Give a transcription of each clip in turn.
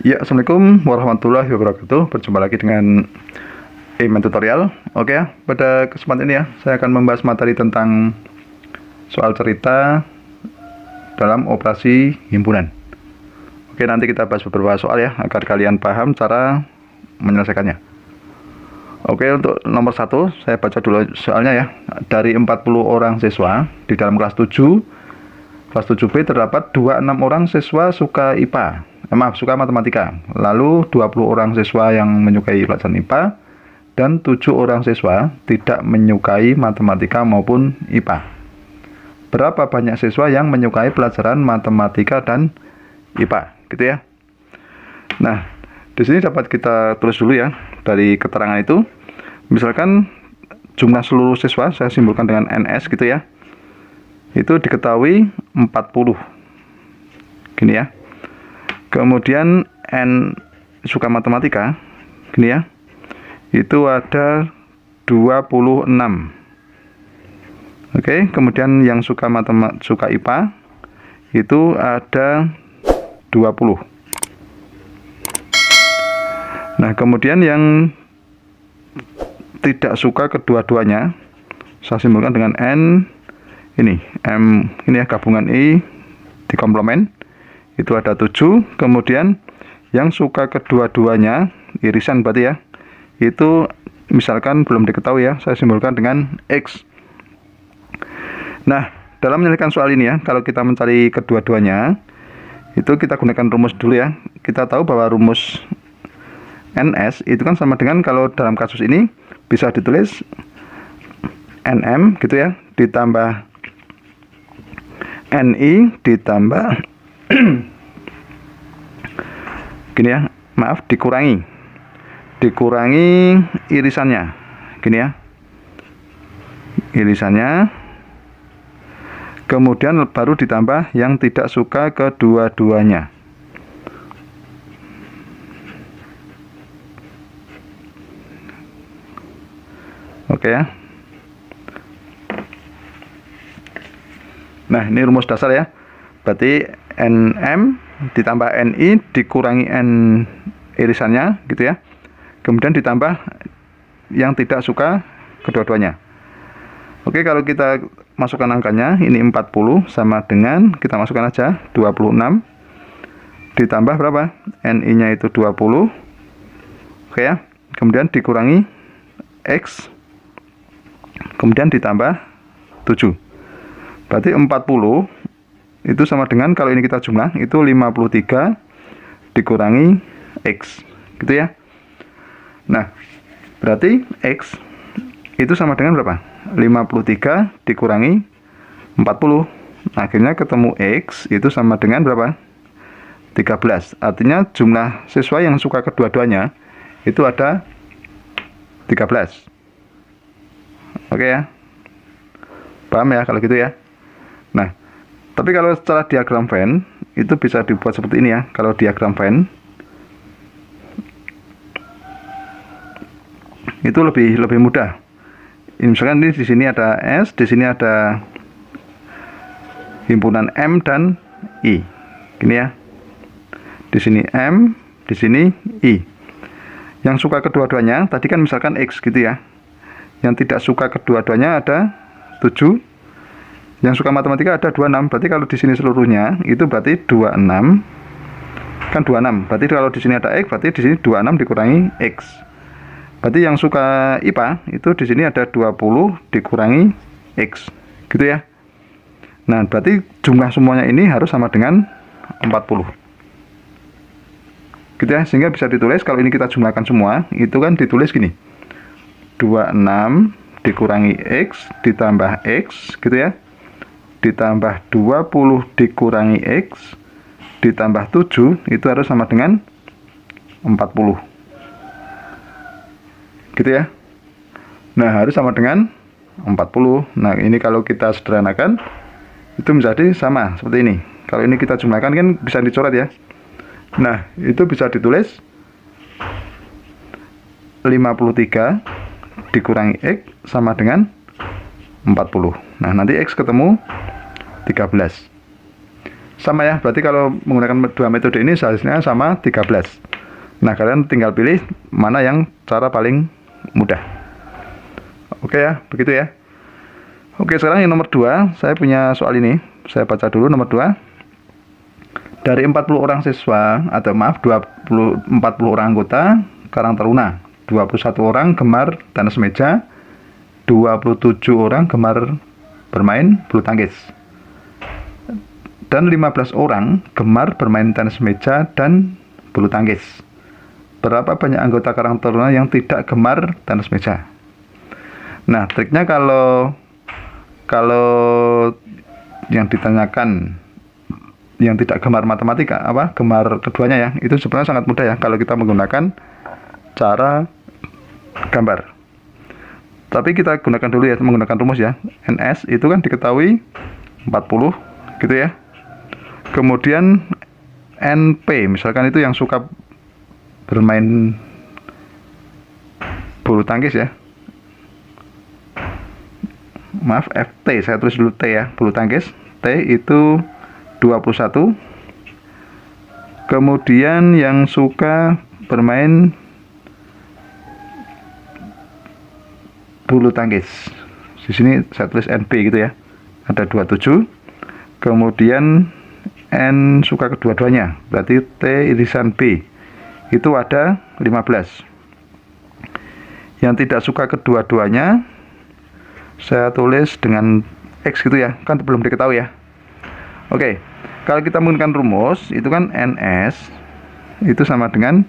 Ya, Assalamualaikum warahmatullahi wabarakatuh. Berjumpa lagi dengan Iman Tutorial. Oke ya, pada kesempatan ini ya, saya akan membahas materi tentang soal cerita dalam operasi himpunan. Oke, nanti kita bahas beberapa soal ya, agar kalian paham cara menyelesaikannya. Oke, untuk nomor 1, saya baca dulu soalnya ya. Dari 40 orang siswa di dalam kelas 7, kelas 7B terdapat 26 orang siswa suka IPA. Suka matematika. Lalu 20 orang siswa yang menyukai pelajaran IPA dan 7 orang siswa tidak menyukai matematika maupun IPA. Berapa banyak siswa yang menyukai pelajaran matematika dan IPA, gitu ya. Nah, di sini dapat kita tulis dulu ya dari keterangan itu. Misalkan jumlah seluruh siswa saya simbolkan dengan NS gitu ya. Itu diketahui 40. Gini ya. Kemudian N suka matematika, gini ya, itu ada 26. Oke, kemudian yang suka suka IPA itu ada 20. Nah, kemudian yang tidak suka kedua-duanya, saya simbolkan dengan N, ini M, ini ya, gabungan I di komplement. Itu ada 7, kemudian yang suka kedua-duanya, irisan berarti ya, itu misalkan belum diketahui ya, saya simbolkan dengan X. Nah, dalam menyelesaikan soal ini ya, kalau kita mencari kedua-duanya, itu kita gunakan rumus dulu ya. Kita tahu bahwa rumus NS itu kan sama dengan, kalau dalam kasus ini bisa ditulis NM gitu ya, ditambah NI ditambah gini ya, dikurangi irisannya, gini ya, irisannya, kemudian baru ditambah yang tidak suka kedua-duanya. Oke ya. Nah, ini rumus dasar ya. Berarti NM ditambah NI dikurangi N irisannya gitu ya. Kemudian ditambah yang tidak suka kedua-duanya. Oke, kalau kita masukkan angkanya, ini 40 sama dengan, kita masukkan aja 26 ditambah berapa? NI-nya itu 20. Oke ya. Kemudian dikurangi X. Kemudian ditambah 7. Berarti 40 itu sama dengan, kalau ini kita jumlah, itu 53 dikurangi X, gitu ya. Nah, berarti X itu sama dengan berapa? 53 dikurangi 40. Akhirnya ketemu X itu sama dengan berapa? 13. Artinya jumlah siswa yang suka kedua-duanya itu ada 13. Oke ya. Paham ya kalau gitu ya. Nah, tapi kalau secara diagram Venn itu bisa dibuat seperti ini ya. Kalau diagram Venn itu lebih mudah. Ini misalkan ini di sini ada S, di sini ada himpunan M dan I. Gini ya. Di sini M, di sini I. Yang suka kedua-duanya tadi kan misalkan X gitu ya. Yang tidak suka kedua-duanya ada 7. Yang suka matematika ada 26. Berarti kalau di sini seluruhnya itu berarti 26. Kan 26. Berarti kalau di sini ada X, berarti di sini 26 dikurangi X. Berarti yang suka IPA itu di sini ada 20 dikurangi X. Gitu ya. Nah, berarti jumlah semuanya ini harus sama dengan 40. Gitu ya. Sehingga bisa ditulis, kalau ini kita jumlahkan semua, itu kan ditulis gini. 26 dikurangi X ditambah X, gitu ya. Ditambah 20 dikurangi X ditambah 7 itu harus sama dengan 40. Gitu ya. Nah, harus sama dengan 40. Nah, ini kalau kita sederhanakan itu menjadi sama seperti ini. Kalau ini kita jumlahkan kan bisa dicoret ya. Nah, itu bisa ditulis 53 dikurangi X sama dengan 40. Nah, nanti X ketemu 13. Sama ya, berarti kalau menggunakan dua metode ini seharusnya sama 13. Nah, kalian tinggal pilih mana yang cara paling mudah. Oke ya, begitu ya. Oke, sekarang yang nomor 2, saya punya soal ini. Saya baca dulu nomor 2. Dari 40 orang siswa, atau maaf, 40 orang anggota Karang Taruna, 21 orang gemar tenis meja, 27 orang gemar bermain bulu tangkis, dan 15 orang gemar bermain tenis meja dan bulu tangkis. Berapa banyak anggota Karang Taruna yang tidak gemar tenis meja? Nah, triknya kalau yang ditanyakan yang tidak gemar matematika, gemar keduanya ya, itu sebenarnya sangat mudah ya kalau kita menggunakan cara gambar. Tapi kita gunakan dulu ya, menggunakan rumus ya. NS itu kan diketahui 40 gitu ya. Kemudian NP misalkan itu yang suka bermain bulu tangkis ya. Maaf, FT, saya tulis dulu T ya, bulu tangkis. T itu 21. Kemudian yang suka bermain bulu tangkis, di sini saya tulis NB gitu ya, ada 27. Kemudian N suka kedua-duanya, berarti T irisan B itu ada 15. Yang tidak suka kedua-duanya saya tulis dengan X gitu ya, kan belum diketahui ya. Oke, kalau kita menggunakan rumus itu kan NS itu sama dengan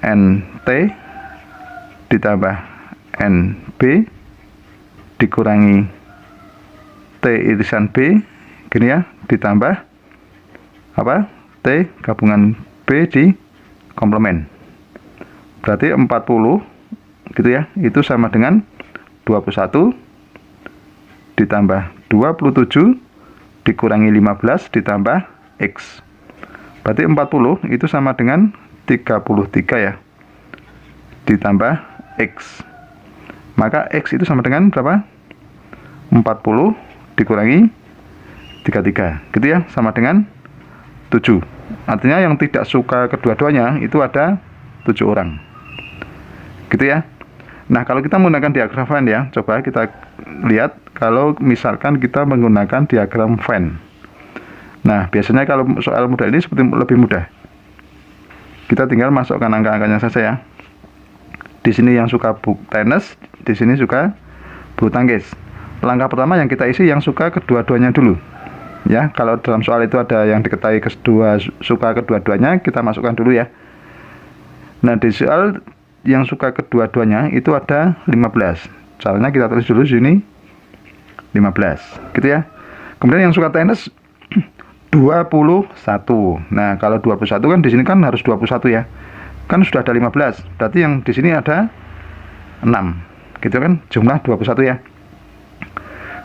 NT ditambah NB dikurangi T irisan B gini ya, ditambah T gabungan B di komplement, berarti 40 gitu ya, itu sama dengan 21 ditambah 27 dikurangi 15 ditambah X, berarti 40 itu sama dengan 33 ya, ditambah X, maka X itu sama dengan berapa? 40 dikurangi 33 gitu ya, sama dengan 7. Artinya yang tidak suka kedua-duanya itu ada 7 orang gitu ya. Nah, kalau kita menggunakan diagram Venn ya, coba kita lihat kalau misalkan kita menggunakan diagram Venn. Nah, biasanya kalau soal mudah ini seperti lebih mudah. Kita tinggal masukkan angka-angkanya saja ya. Di sini yang suka tenis, di sini suka bulu tangkis. Langkah pertama yang kita isi yang suka kedua-duanya dulu. Ya, kalau dalam soal itu ada yang diketahui suka kedua-duanya, kita masukkan dulu ya. Nah, di soal yang suka kedua-duanya itu ada 15. Caranya kita tulis dulu sini 15 gitu ya. Kemudian yang suka tenis 21. Nah, kalau 21 kan di sini kan harus 21 ya. Kan sudah ada 15. Berarti yang di sini ada 6. Gitu kan? Jumlah 21 ya.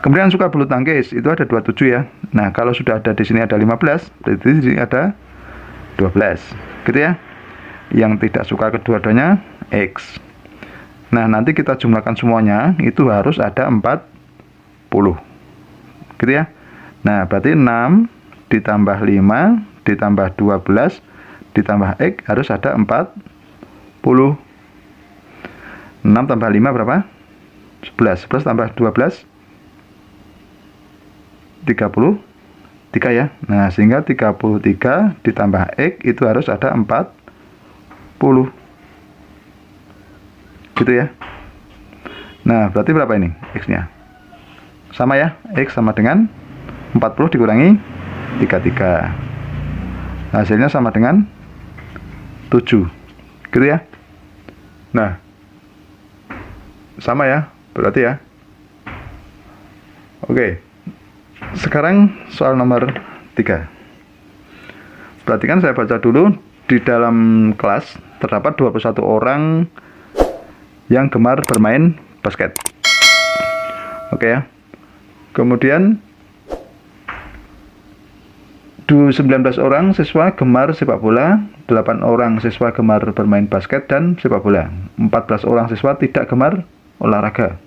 Kemudian yang suka bulu tangkis itu ada 27 ya. Nah, kalau sudah ada di sini ada 15, berarti di sini ada 12. Gitu ya. Yang tidak suka kedua-duanya X. Nah, nanti kita jumlahkan semuanya itu harus ada 40 gitu ya. Nah, berarti 6 ditambah 5 ditambah 12 ditambah X harus ada 40. 6 tambah 5 berapa? 11. 11 tambah 12 33 ya. Nah, sehingga 33 ditambah X itu harus ada 40 gitu ya. Nah, berarti berapa ini X-nya? Sama ya, X sama dengan 40 dikurangi 33. Hasilnya sama dengan 7 gitu ya. Nah, sama ya, berarti ya. Oke, sekarang soal nomor 3. Perhatikan, saya baca dulu. Di dalam kelas terdapat 21 orang yang gemar bermain basket. Oke ya. Kemudian 19 orang siswa gemar sepak bola, 8 orang siswa gemar bermain basket dan sepak bola, 14 orang siswa tidak gemar olahraga.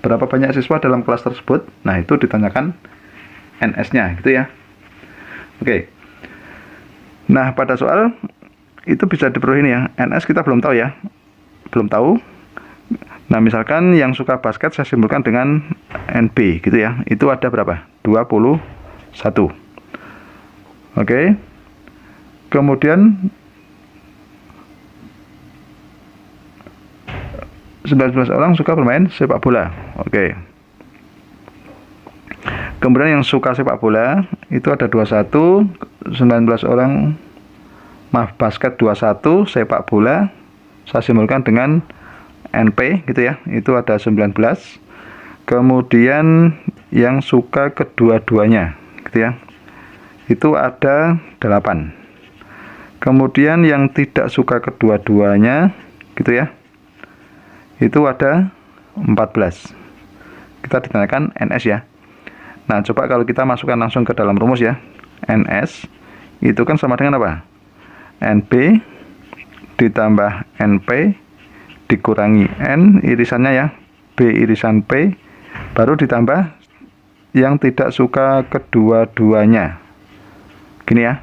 Berapa banyak siswa dalam kelas tersebut? Nah, itu ditanyakan NS-nya gitu ya. Oke. Nah, pada soal itu bisa diperoleh ini ya. NS kita belum tahu ya. Belum tahu. Nah, misalkan yang suka basket saya simpulkan dengan NB gitu ya. Itu ada berapa? 21. Oke. Kemudian 19 orang suka bermain sepak bola. Oke. Kemudian yang suka sepak bola itu ada 21, 19 orang, maaf, basket 21, sepak bola saya simpulkan dengan NP gitu ya. Itu ada 19. Kemudian yang suka kedua-duanya gitu ya. Itu ada 8. Kemudian yang tidak suka kedua-duanya gitu ya. Itu ada 14. Kita ditandai NS ya. Nah, coba kalau kita masukkan langsung ke dalam rumus ya. NS itu kan sama dengan apa? NB ditambah NP dikurangi N irisannya ya, B irisan P, baru ditambah yang tidak suka kedua-duanya. Gini ya.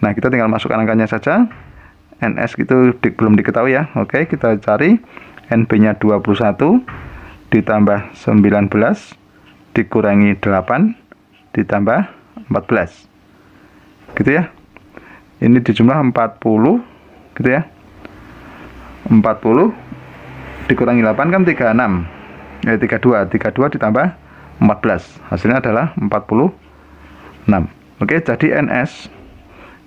Nah, kita tinggal masukkan angkanya saja. NS itu belum diketahui ya. Oke, kita cari NB-nya 21 ditambah 19 dikurangi 8 ditambah 14 gitu ya. Ini dijumlah 40 gitu ya. 40 dikurangi 8 kan 36 32 ditambah 14 hasilnya adalah 46. Oke, jadi NS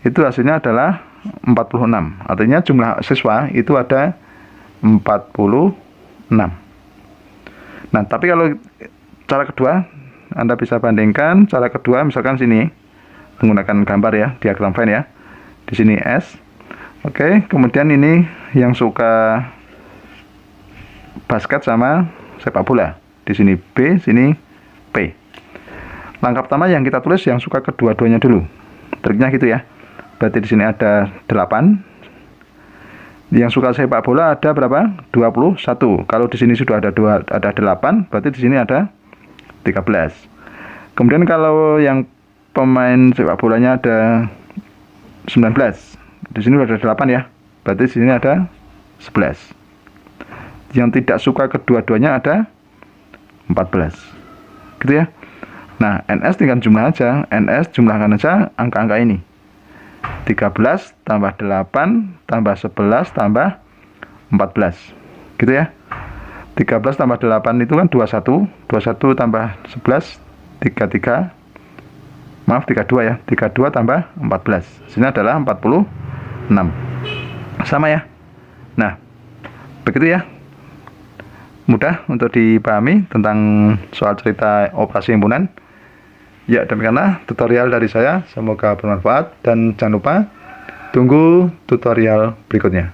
itu hasilnya adalah 46. Artinya jumlah siswa itu ada 46. Nah, tapi kalau cara kedua, Anda bisa bandingkan cara kedua, misalkan sini menggunakan gambar ya, diagram Venn ya. Di sini S. Oke, kemudian ini yang suka basket sama sepak bola. Di sini B, sini P. Langkah pertama yang kita tulis yang suka kedua-duanya dulu. Triknya gitu ya. Berarti di sini ada 8. Yang suka sepak bola ada berapa? 21. Kalau di sini sudah ada 8, berarti di sini ada 13. Kemudian kalau yang pemain sepak bolanya ada 19. Di sini sudah ada 8 ya. Berarti di sini ada 11. Yang tidak suka kedua-duanya ada 14. Gitu ya. Nah, NS tinggal jumlah aja. NS jumlahkan aja angka-angka ini. 13 tambah 8 tambah 11 tambah 14. Gitu ya. 13 tambah 8 itu kan 21. 21 tambah 11 32 ya. 32 tambah 14. Sini adalah 46. Sama ya. Nah, begitu ya. Mudah untuk dipahami tentang soal cerita operasi himpunan. Ya, demikianlah tutorial dari saya. Semoga bermanfaat dan jangan lupa tunggu tutorial berikutnya.